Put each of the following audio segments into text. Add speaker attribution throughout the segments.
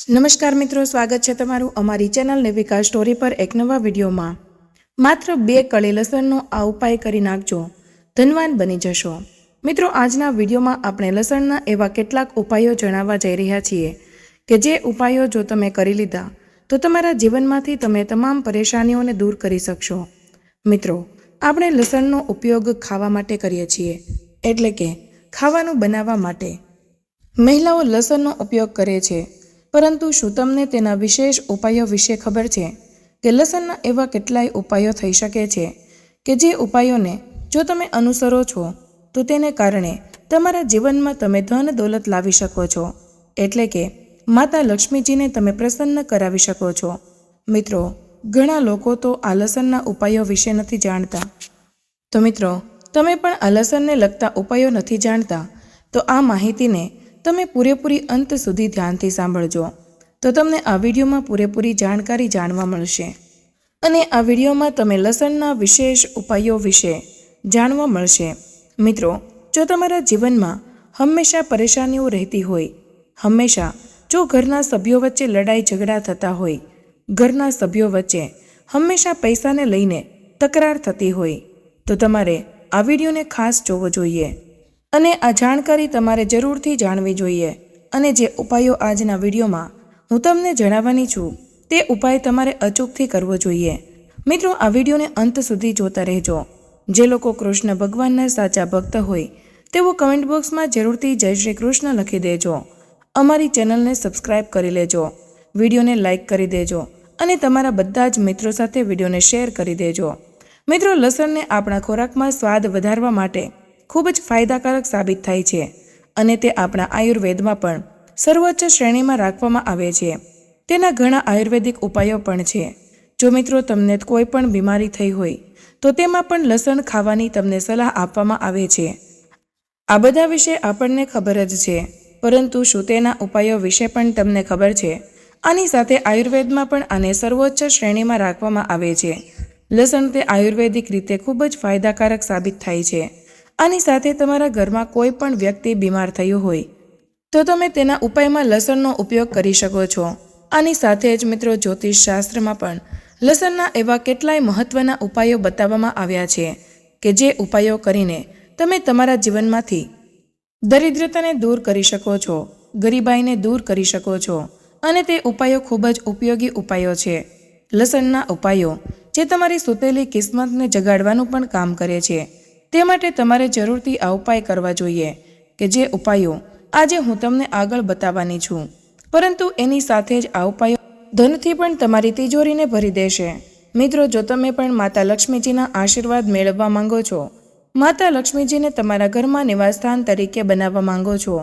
Speaker 1: નમસ્કાર મિત્રો, સ્વાગત છે તમારું અમારી ચેનલ નેવિકા સ્ટોરી પર એક નવા વિડીયોમાં। માત્ર 2 કળી લસણનો આ ઉપાય કરી નાખજો, ધનવાન બની જશો। મિત્રો, આજના વિડીયોમાં આપણે લસણના એવા કેટલાક ઉપાયો જણાવવા જઈ રહ્યા છીએ કે જે ઉપાયો જો તમે કરી લીધા તો તમારા જીવનમાંથી તમે તમામ પરેશાનીઓને દૂર કરી શકશો। મિત્રો, આપણે લસણનો ઉપયોગ ખાવા માટે કરીએ છીએ, એટલે કે ખાવાનું બનાવવા માટે। મહિલાઓ લસણનો ઉપયોગ કરે છે, પરંતુ શું તમને તેના વિશેષ ઉપાયો વિશે ખબર છે કે લસણના એવા કેટલાય ઉપાયો થઈ શકે છે કે જે ઉપાયોને જો તમે અનુસરો છો તો તેને કારણે તમારા જીવનમાં તમે ધન દોલત લાવી શકો છો, એટલે કે માતા લક્ષ્મીજીને તમે પ્રસન્ન કરાવી શકો છો। મિત્રો, ઘણા લોકો તો આ લસણના ઉપાયો વિશે નથી જાણતા, તો મિત્રો તમે પણ આ લસણને લગતા ઉપાયો નથી જાણતા તો આ માહિતીને તમે પૂરેપૂરી અંત સુધી ધ્યાનથી સાંભળજો, તો તમને આ વિડીયોમાં પૂરેપૂરી જાણકારી જાણવા મળશે અને આ વિડીયોમાં તમે લસણના વિશેષ ઉપાયો વિશે જાણવા મળશે। મિત્રો, જો તમારા જીવનમાં હંમેશા પરેશાનીઓ રહેતી હોય, હંમેશા જો ઘરના સભ્યો વચ્ચે લડાઈ ઝઘડા થતા હોય, ઘરના સભ્યો વચ્ચે હંમેશા પૈસાને લઈને તકરાર થતી હોય, તો તમારે આ વિડીયોને ખાસ જોવો જોઈએ અને આ જાણકારી તમારે જરૂરથી જાણવી જોઈએ। અને જે ઉપાયો આજના વિડીયોમાં હું તમને જણાવવાની છું તે ઉપાય તમારે અચૂકથી કરવો જોઈએ। મિત્રો, આ વિડીયોને અંત સુધી જોતા રહેજો। જે લોકો કૃષ્ણ ભગવાનના સાચા ભક્ત હોય તેઓ કમેન્ટ બોક્સમાં જરૂરથી જય શ્રી કૃષ્ણ લખી દેજો, અમારી ચેનલને સબસ્ક્રાઈબ કરી લેજો, વિડીયોને લાઇક કરી દેજો અને તમારા બધા જ મિત્રો સાથે વિડીયોને શેર કરી દેજો। મિત્રો, લસણને આપણા ખોરાકમાં સ્વાદ વધારવા માટે ખૂબ જ ફાયદાકારક સાબિત થાય છે અને તે આપણા આયુર્વેદમાં પણ સર્વોચ્ચ શ્રેણીમાં રાખવામાં આવે છે। તેના ઘણા આયુર્વેદિક ઉપાયો પણ છે। જો મિત્રો તમને કોઈ પણ બીમારી થઈ હોય તો તેમાં પણ લસણ ખાવાની તમને સલાહ આપવામાં આવે છે। આ બધા વિશે આપણને ખબર જ છે, પરંતુ શું તેના ઉપાયો વિશે પણ તમને ખબર છે? આની સાથે આયુર્વેદમાં પણ આને સર્વોચ્ચ શ્રેણીમાં રાખવામાં આવે છે। લસણ તે આયુર્વેદિક રીતે ખૂબ જ ફાયદાકારક સાબિત થાય છે। આની સાથે તમારા ઘરમાં કોઈ પણ વ્યક્તિ બીમાર થયું હોય તો તમે તેના ઉપાયમાં લસણનો ઉપયોગ કરી શકો છો। આની સાથે જ મિત્રો, જ્યોતિષ શાસ્ત્રમાં પણ લસણના એવા કેટલાય મહત્વના ઉપાયો બતાવવામાં આવ્યા છે કે જે ઉપાયો કરીને તમે તમારા જીવનમાંથી દરિદ્રતાને દૂર કરી શકો છો, ગરીબાઈને દૂર કરી શકો છો અને તે ઉપાયો ખૂબ જ ઉપયોગી ઉપાયો છે। લસણના ઉપાયો જે તમારી સૂતેલી કિસ્મતને જગાડવાનું પણ કામ કરે છે, તે માટે તમારે જરૂરથી આ ઉપાય કરવા જોઈએ કે જે ઉપાયો આજે હું તમને આગળ બતાવવાની છું, પરંતુ એની સાથે જ આ ઉપાયો ધનથી પણ તમારી તિજોરીને ભરી દેશે। મિત્રો, જો તમે પણ માતા લક્ષ્મીજીના આશીર્વાદ મેળવવા માંગો છો, માતા લક્ષ્મીજીને તમારા ઘરમાં નિવાસસ્થાન તરીકે બનાવવા માંગો છો,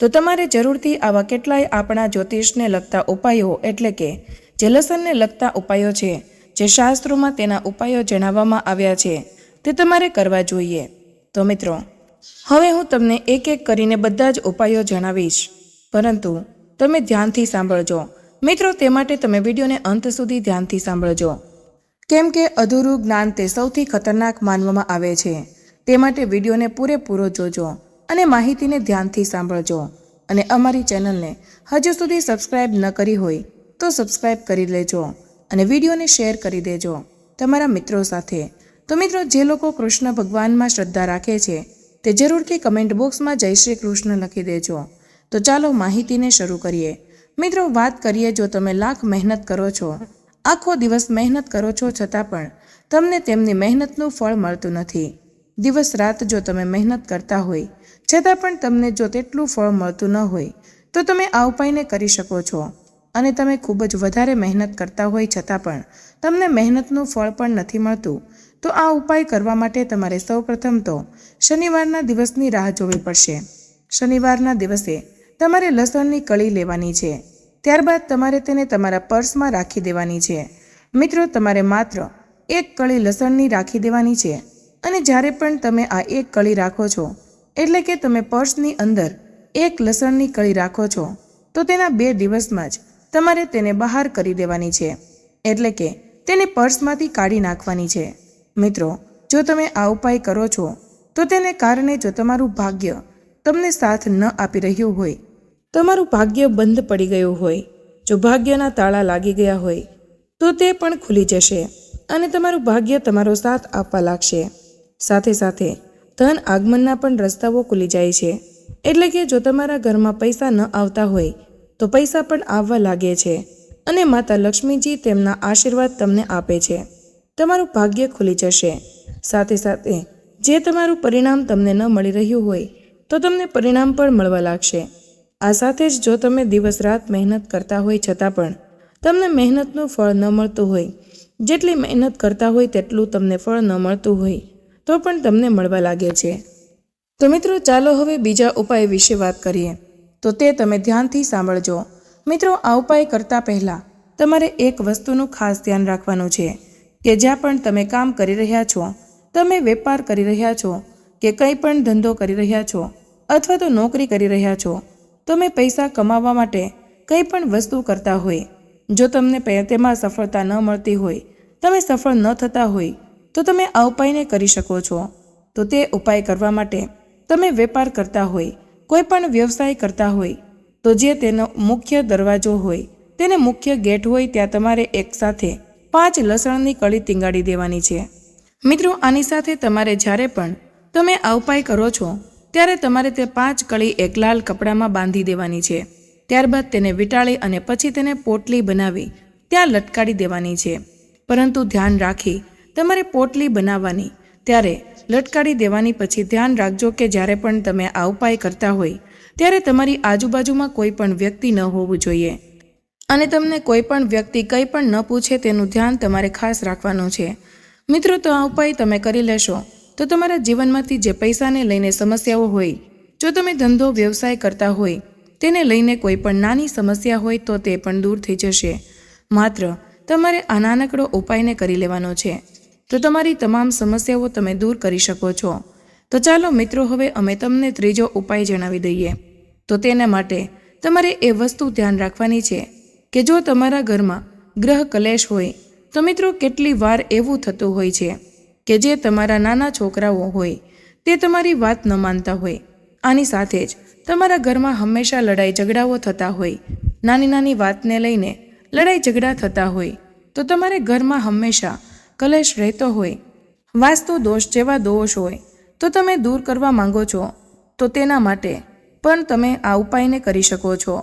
Speaker 1: તો તમારે જરૂરથી આવા કેટલાય આપણા જ્યોતિષને લગતા ઉપાયો, એટલે કે જે લસણને લગતા ઉપાયો છે, જે શાસ્ત્રોમાં તેના ઉપાયો જણાવવામાં આવ્યા છે, તે તમારે કરવા જોઈએ। તો મિત્રો, હવે હું તમને એક એક કરીને બધા જ ઉપાયો જણાવીશ, પરંતુ તમે ધ્યાનથી સાંભળજો। મિત્રો, તે માટે તમે વિડીયોને અંત સુધી ધ્યાનથી સાંભળજો, કેમ કે અધૂરું જ્ઞાન તે સૌથી ખતરનાક માનવામાં આવે છે। તે માટે વિડીયોને પૂરેપૂરો જોજો અને માહિતીને ધ્યાનથી સાંભળજો અને અમારી ચેનલને હજુ સુધી સબસ્ક્રાઈબ ન કરી હોય તો સબસ્ક્રાઈબ કરી લેજો અને વિડીયોને શેર કરી દેજો તમારા મિત્રો સાથે। તો મિત્રો, જે લોકો કૃષ્ણ ભગવાનમાં શ્રદ્ધા રાખે છે તે જરૂરથી કમેન્ટ બોક્સમાં જય શ્રી કૃષ્ણ લખી દેજો। તો ચાલો માહિતીને શરૂ કરીએ। મિત્રો, વાત કરીએ, જો તમે લાખ મહેનત કરો છો, આખો દિવસ મહેનત કરો છો, છતાં પણ તમને તેમની મહેનતનું ફળ મળતું નથી, દિવસ રાત જો તમે મહેનત કરતા હોય છતાં પણ તમને જો તેટલું ફળ મળતું ન હોય, તો તમે આ ઉપાયને કરી શકો છો। અને તમે ખૂબ જ વધારે મહેનત કરતા હોય છતાં પણ તમને મહેનતનું ફળ પણ નથી મળતું, તો આ ઉપાય કરવા માટે તમારે સૌપ્રથમ તો શનિવારના દિવસની રાહ જોવી પડશે। શનિવારના દિવસે તમારે લસણની કળી લેવાની છે, ત્યારબાદ તમારે તેને તમારા પર્સમાં રાખી દેવાની છે। મિત્રો, તમારે માત્ર 1 કળી લસણની રાખી દેવાની છે અને જ્યારે પણ તમે આ 1 કળી રાખો છો, એટલે કે તમે પર્સની અંદર 1 લસણની કળી રાખો છો, તો તેના 2 દિવસમાં જ તમારે તેને બહાર કરી દેવાની છે, એટલે કે તેને પર્સમાંથી કાઢી નાખવાની છે। મિત્રો, જો તમે આ ઉપાય કરો છો તો તેને કારણે જો તમારું ભાગ્ય તમને સાથ ન આપી રહ્યું હોય, તમારું ભાગ્ય બંધ પડી ગયું હોય, જો ભાગ્યના તાળા લાગી ગયા હોય તો તે પણ ખુલી જશે અને તમારું ભાગ્ય તમારો સાથ આપવા લાગશે. સાથે સાથે ધન આગમનના પણ રસ્તાઓ ખુલી જાય છે. એટલે કે જો તમારા ઘરમાં પૈસા ન આવતા હોય તો પૈસા પણ આવવા લાગે છે અને માતા લક્ષ્મીજી તેમના આશીર્વાદ તમને આપે છે. તમારું ભાગ્ય ખુલી જશે. સાથે સાથે જે તમારું પરિણામ તમને ન મળી રહ્યું હોય તો તમને પરિણામ પણ મળવા લાગશે. આ સાથે જ જો તમે દિવસ રાત મહેનત કરતા હોય છતાં પણ તમને મહેનતનું ફળ ન મળતું હોય, જેટલી મહેનત કરતા હોય તેટલું તમને ફળ ન મળતું હોય તો પણ તમને મળવા લાગે છે. તો મિત્રો ચાલો હવે બીજા ઉપાય વિશે વાત કરીએ, તો તે તમે ધ્યાનથી સાંભળજો. મિત્રો આ ઉપાય કરતાં પહેલાં તમારે એક વસ્તુનું ખાસ ધ્યાન રાખવાનું છે કે જ્યાં પણ તમે કામ કરી રહ્યા છો, તમે વેપાર કરી રહ્યા છો કે કંઈ પણ ધંધો કરી રહ્યા છો અથવા તો નોકરી કરી રહ્યા છો, તમે પૈસા કમાવવા માટે કંઈ પણ વસ્તુ કરતા હોય, જો તમને તેમાં સફળતા ન મળતી હોય, તમે સફળ ન થતા હોય તો તમે આ ઉપાયને કરી શકો છો. તો તે ઉપાય કરવા માટે તમે વેપાર કરતા હોય, કોઈ પણ વ્યવસાય કરતા હોય તો જે તેનો મુખ્ય દરવાજો હોય, તેને મુખ્ય ગેટ હોય, ત્યાં તમારે એકસાથે 5 લસણની કળી ટીંગાડી દેવાની છે. મિત્રો આની સાથે તમારે જ્યારે પણ તમે આ ઉપાય કરો છો ત્યારે તમારે તે 5 કળી એક લાલ કપડામાં બાંધી દેવાની છે. ત્યારબાદ તેને વીંટાળી અને પછી તેને પોટલી બનાવી ત્યાં લટકાડી દેવાની છે. પરંતુ ધ્યાન રાખી તમારે પોટલી બનાવવાની ત્યારે લટકાડી દેવાની પછી ધ્યાન રાખજો કે જ્યારે પણ તમે આ ઉપાય કરતા હોય ત્યારે તમારી આજુબાજુમાં કોઈ પણ વ્યક્તિ ન હોવું જોઈએ અને તમને કોઈ પણ વ્યક્તિ કંઈ પણ ન પૂછે તેનું ધ્યાન તમારે ખાસ રાખવાનું છે. મિત્રો તો આ ઉપાય તમે કરી લેશો તો તમારા જીવનમાંથી જે પૈસાને લઈને સમસ્યાઓ હોય, જો તમે ધંધો વ્યવસાય કરતા હોય તેને લઈને કોઈ પણ નાની સમસ્યા હોય તો તે પણ દૂર થઈ જશે. માત્ર તમારે આ નાનકડો ઉપાયને કરી લેવાનો છે તો તમારી તમામ સમસ્યાઓ તમે દૂર કરી શકો છો. તો ચાલો મિત્રો હવે અમે તમને ત્રીજો ઉપાય જણાવી દઈએ. તો તેના માટે તમારે એ વસ્તુ ધ્યાન રાખવાની છે કે જો તમારા ઘરમાં ગ્રહ કલેશ હોય તો મિત્રો કેટલી વાર એવું થતું હોય છે કે જે તમારા નાના છોકરાઓ હોય તે તમારી વાત ન માનતા હોય. આની સાથે જ તમારા ઘરમાં હંમેશા લડાઈ ઝઘડાઓ થતા હોય, નાની નાની વાતને લઈને લડાઈ ઝઘડા થતા હોય, તો તમારે ઘરમાં હંમેશા કલેશ રહેતો હોય, વાસ્તુ દોષ જેવા દોષ હોય તો તમે દૂર કરવા માંગો છો તો તેના માટે પણ તમે આ ઉપાયને કરી શકો છો.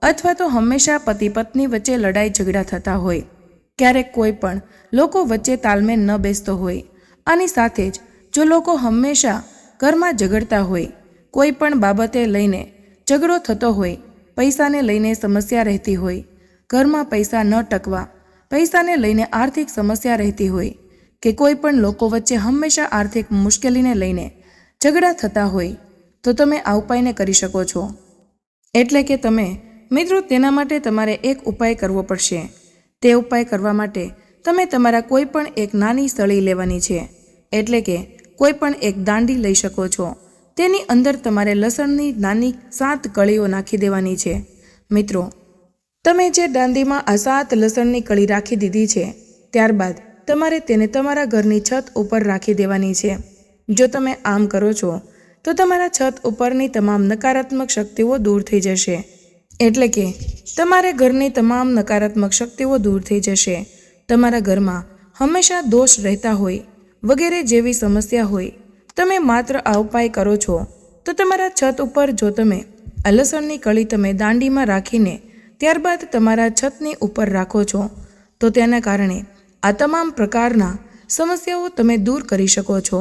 Speaker 1: અથવા તો હંમેશા પતિ પત્ની વચ્ચે લડાઈ ઝઘડા થતા હોય, ક્યારેક કોઈ પણ લોકો વચ્ચે તાલમેલ ન બેસતો હોય, આની સાથે જ જો લોકો હંમેશા ઘરમાં ઝઘડતા હોય, કોઈ પણ બાબતે લઈને ઝઘડો થતો હોય, પૈસાને લઈને સમસ્યા રહેતી હોય, ઘરમાં પૈસા ન ટકવા, પૈસાને લઈને આર્થિક સમસ્યા રહેતી હોય કે કોઈ પણ લોકો વચ્ચે હંમેશા આર્થિક મુશ્કેલીને લઈને ઝઘડા થતા હોય તો તમે આ ઉપાયને કરી શકો છો. એટલે કે તમે મિત્રો તેના માટે તમારે એક ઉપાય કરવો પડશે. તે ઉપાય કરવા માટે તમે તમારા કોઈ પણ એક નાની સળી લેવાની છે, એટલે કે કોઈ પણ એક દાંડી લઈ શકો છો. તેની અંદર તમારે લસણની નાની 7 કળીઓ નાખી દેવાની છે. મિત્રો તમે જે દાંડીમાં આ 7 લસણની કળી રાખી દીધી છે, ત્યારબાદ તમારે તેને તમારા ઘરની છત ઉપર રાખી દેવાની છે. જો તમે આમ કરો છો તો તમારા છત ઉપરની તમામ નકારાત્મક શક્તિઓ દૂર થઈ જશે. એટલે કે તમારે ઘરની તમામ નકારાત્મક શક્તિઓ દૂર થઈ જશે. તમારા ઘરમાં હંમેશા દોષ રહેતા હોય વગેરે જેવી સમસ્યા હોય, તમે માત્ર આ ઉપાય કરો છો તો તમારા છત ઉપર જો તમે આ લસણની કળી તમે દાંડીમાં રાખીને ત્યારબાદ તમારા છતની ઉપર રાખો છો તો તેના કારણે આ તમામ પ્રકારના સમસ્યાઓ તમે દૂર કરી શકો છો.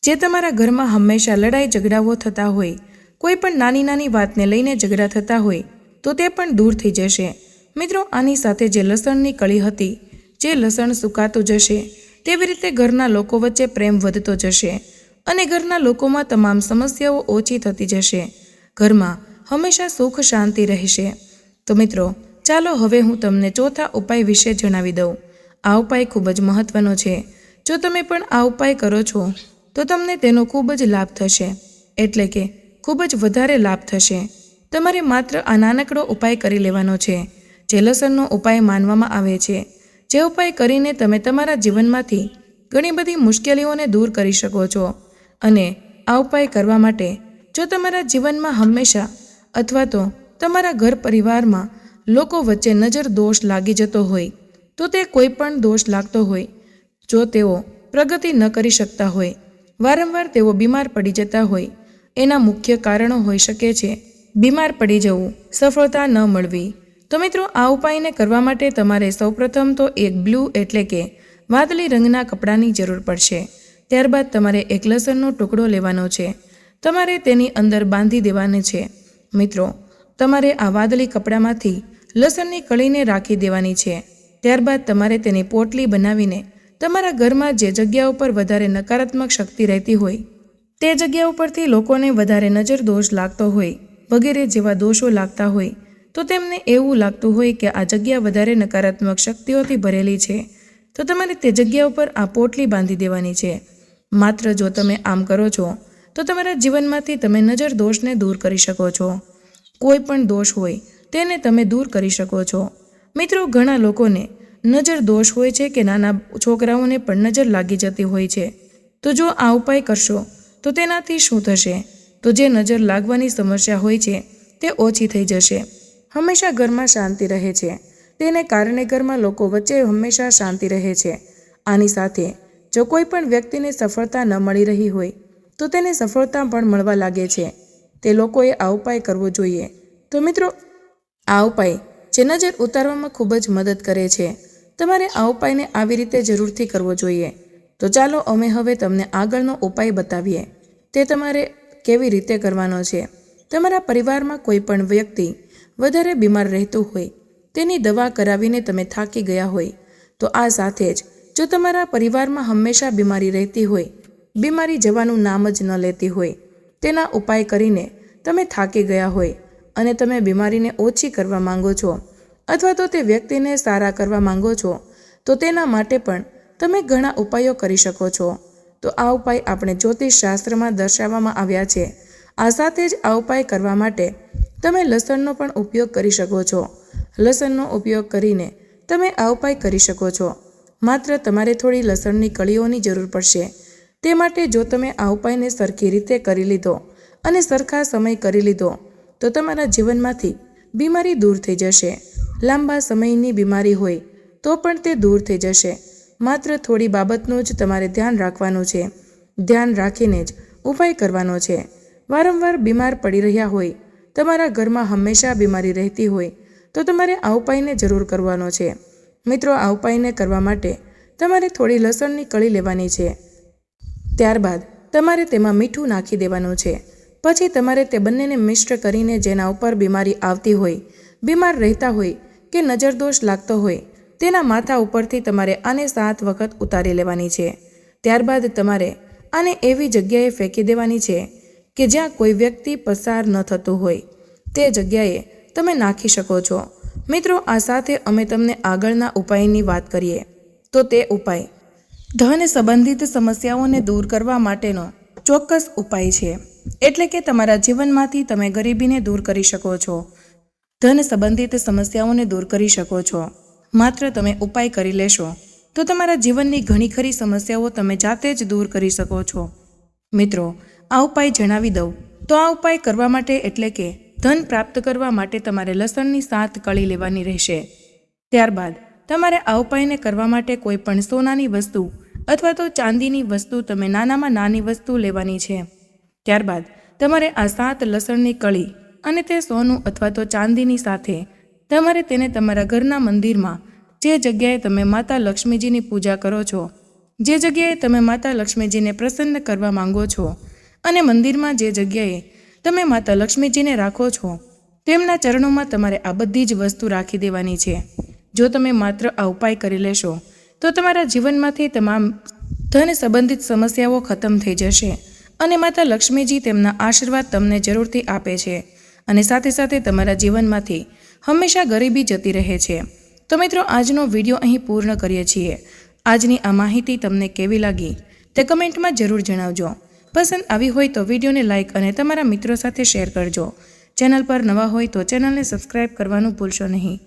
Speaker 1: જે તમારા ઘરમાં હંમેશા લડાઈ ઝઘડાઓ થતા હોય, કોઈ પણ નાની નાની વાતને લઈને ઝઘડા થતા હોય તો તે પણ દૂર થઈ જશે. મિત્રો આની સાથે જે લસણની કળી હતી, જે લસણ સુકાતું જશે, તેવી રીતે ઘરના લોકો વચ્ચે પ્રેમ વધતો જશે અને ઘરના લોકોમાં તમામ સમસ્યાઓ ઓછી થતી જશે. ઘરમાં હંમેશા સુખ શાંતિ રહેશે. તો મિત્રો ચાલો હવે હું તમને ચોથા ઉપાય વિશે જણાવી દઉં. આ ઉપાય ખૂબ જ મહત્વનો છે. જો તમે પણ આ ઉપાય કરો છો તો તમને તેનો ખૂબ જ લાભ થશે, એટલે કે ખૂબ જ વધારે લાભ થશે. તમારે માત્ર આ નાનકડો ઉપાય કરી લેવાનો છે, જે લસણનો ઉપાય માનવામાં આવે છે. જે ઉપાય કરીને તમે તમારા જીવનમાંથી ઘણી બધી મુશ્કેલીઓને દૂર કરી શકો છો. અને આ ઉપાય કરવા માટે જો તમારા જીવનમાં હંમેશા અથવા તો તમારા ઘર પરિવારમાં લોકો વચ્ચે નજર દોષ લાગી જતો હોય તો તે કોઈ પણ દોષ લાગતો હોય, જો તેઓ પ્રગતિ ન કરી શકતા હોય, વારંવાર તેઓ બીમાર પડી જતા હોય, એના મુખ્ય કારણો હોઈ શકે છે બીમાર પડી જવું, સફળતા ન મળવી. તો મિત્રો, આ ઉપાયને કરવા માટે તમારે સૌપ્રથમ તો એક બ્લુ એટલે કે વાદળી રંગના કપડાની જરૂર પડશે. ત્યારબાદ તમારે એક લસણનો ટુકડો લેવાનો છે. તમારે તેની અંદર બાંધી દેવાની છે. મિત્રો, તમારે આ વાદળી કપડામાંથી લસણની કળીને રાખી દેવાની છે. ત્યારબાદ તમારે તેની પોટલી બનાવીને તમારા ઘરમાં જે જગ્યા ઉપર વધારે નકારાત્મક શક્તિ રહેતી હોય, તે જગ્યા ઉપરથી લોકોને વધારે નજર દોષ લાગતો હોય વગેરે જેવા દોષો લાગતા હોય તો તેમને એવું લાગતું હોય કે આ જગ્યા વધારે નકારાત્મક શક્તિઓથી ભરેલી છે, તો તમારે તે જગ્યા ઉપર આ પોટલી બાંધી દેવાની છે. માત્ર જો તમે આમ કરો છો તો તમારા જીવનમાંથી તમે નજર દોષને દૂર કરી શકો છો. કોઈ પણ દોષ હોય તેને તમે દૂર કરી શકો છો. મિત્રો, ઘણા લોકોને નજર દોષ હોય છે કે નાના છોકરાઓને પણ નજર લાગી જતી હોય છે. તો જો આ ઉપાય કરશો તો તેનાથી શું થશે? તો જે નજર લાગવાની સમસ્યા હોય છે તે ઓછી થઈ જશે. હંમેશા ઘરમાં શાંતિ રહે છે. તેને કારણે ઘરમાં લોકો વચ્ચે હંમેશા શાંતિ રહે છે. આની સાથે જો કોઈ પણ વ્યક્તિને સફળતા ન મળી રહી હોય તો તેને સફળતા પણ મળવા લાગે છે. તે લોકોએ આ ઉપાય કરવો જોઈએ. તો મિત્રો, આ ઉપાય જે નજર ઉતારવામાં ખૂબ જ મદદ કરે છે. તમારે આ ઉપાયને આવી રીતે જરૂરથી કરવો જોઈએ. તો ચાલો અમે હવે તમને આગળનો ઉપાય બતાવીએ. તે તમારે કેવી રીતે કરવાનો છે. તમારા પરિવારમાં કોઈ પણ વ્યક્તિ વધારે બીમાર રહેતું હોય, તેની દવા કરાવીને તમે થાકી ગયા હોય, તો આ સાથે જ જો તમારા પરિવારમાં હંમેશા બીમારી રહેતી હોય, બીમારી જવાનું નામ જ ન લેતી હોય, તેના ઉપાય કરીને તમે થાકી ગયા હોય અને તમે બીમારીને ઓછી કરવા માંગો છો અથવા તો તે વ્યક્તિને સારા કરવા માંગો છો, તો તેના માટે પણ તમે ઘણા ઉપાયો કરી શકો છો. તો આ ઉપાય આપણે જ્યોતિષ શાસ્ત્રમાં દર્શાવવામાં આવ્યા છે. આ સાથે જ આ ઉપાય કરવા માટે તમે લસણનો પણ ઉપયોગ કરી શકો છો. લસણનો ઉપયોગ કરીને તમે આ ઉપાય કરી શકો છો. માત્ર તમારે થોડી લસણની કળીઓની જરૂર પડશે. તે માટે જો તમે આ ઉપાયને સરખી રીતે કરી લીધો અને સરખા સમય કરી લીધો તો તમારા જીવનમાંથી બીમારી દૂર થઈ જશે. લાંબા સમયની બીમારી હોય તો પણ તે દૂર થઈ જશે. માત્ર થોડી બાબતનું જ તમારે ધ્યાન રાખવાનું છે. ધ્યાન રાખીને જ ઉપાય કરવાનો છે. વારંવાર બીમાર પડી રહ્યા હોય, તમારા ઘરમાં હંમેશા બીમારી રહેતી હોય, તો તમારે આ ઉપાયને જરૂર કરવાનો છે. મિત્રો, આ ઉપાયને કરવા માટે તમારે થોડી લસણની કળી લેવાની છે. ત્યારબાદ તમારે તેમાં મીઠું નાખી દેવાનું છે. પછી તમારે તે બંનેને મિશ્ર કરીને જેના ઉપર બીમારી આવતી હોય, બીમાર રહેતા હોય કે નજરદોષ લાગતો હોય, તેના માથા ઉપરથી તમારે આને 7 વખત ઉતારી લેવાની છે. ત્યારબાદ તમારે આને એવી જગ્યાએ ફેંકી દેવાની છે કે જ્યાં કોઈ વ્યક્તિ પસાર ન થતું હોય, તે જગ્યાએ તમે નાખી શકો છો. મિત્રો, આ સાથે અમે તમને આગળના ઉપાયની વાત કરીએ. તો તે ઉપાય ધન સંબંધિત સમસ્યાઓને દૂર કરવા માટેનો ચોક્કસ ઉપાય છે. એટલે કે તમારા જીવનમાંથી તમે ગરીબીને દૂર કરી શકો છો, ધન સંબંધિત સમસ્યાઓને દૂર કરી શકો છો. માત્ર તમે ઉપાય કરી લેશો તો તમારા જીવનની ઘણી ખરી સમસ્યાઓ તમે જાતે જ દૂર કરી શકો છો. મિત્રો, આ ઉપાય જણાવી દઉં તો આ ઉપાય કરવા માટે એટલે કે ધન પ્રાપ્ત કરવા માટે તમારે લસણની 7 કળી લેવાની રહેશે. ત્યારબાદ તમારે આ ઉપાયને કરવા માટે કોઈ પણ સોનાની વસ્તુ અથવા તો ચાંદીની વસ્તુ, તમે નાનામાં નાની વસ્તુ લેવાની છે. ત્યારબાદ તમારે આ 7 લસણની કળી અને તે સોનું અથવા તો ચાંદીની સાથે તમારે તેને તમારા ઘરના મંદિરમાં, જે જગ્યાએ તમે માતા લક્ષ્મીજીની પૂજા કરો છો, જે જગ્યાએ તમે માતા લક્ષ્મીજીને પ્રસન્ન કરવા માંગો છો અને મંદિરમાં જે જગ્યાએ તમે માતા લક્ષ્મીજીને રાખો છો, તેમના ચરણોમાં તમારે આ બધી જ વસ્તુ રાખી દેવાની છે. જો તમે માત્ર આ ઉપાય કરી લેશો તો તમારા જીવનમાંથી તમામ ધન સંબંધિત સમસ્યાઓ ખતમ થઈ જશે અને માતા લક્ષ્મીજી તેમના આશીર્વાદ તમને જરૂરથી આપે છે અને સાથે સાથે તમારા જીવનમાંથી હંમેશા ગરીબી જતી રહે છે. તો મિત્રો, આજનો વિડીયો અહીં પૂર્ણ કરીએ છીએ. આજની આ માહિતી તમને કેવી લાગી તે કમેન્ટમાં જરૂર જણાવજો. પસંદ આવી હોય તો વિડીયોને લાઇક અને તમારા મિત્રો સાથે શેર કરજો. ચેનલ પર નવા હોય તો ચેનલને સબસ્ક્રાઇબ કરવાનું ભૂલશો નહીં.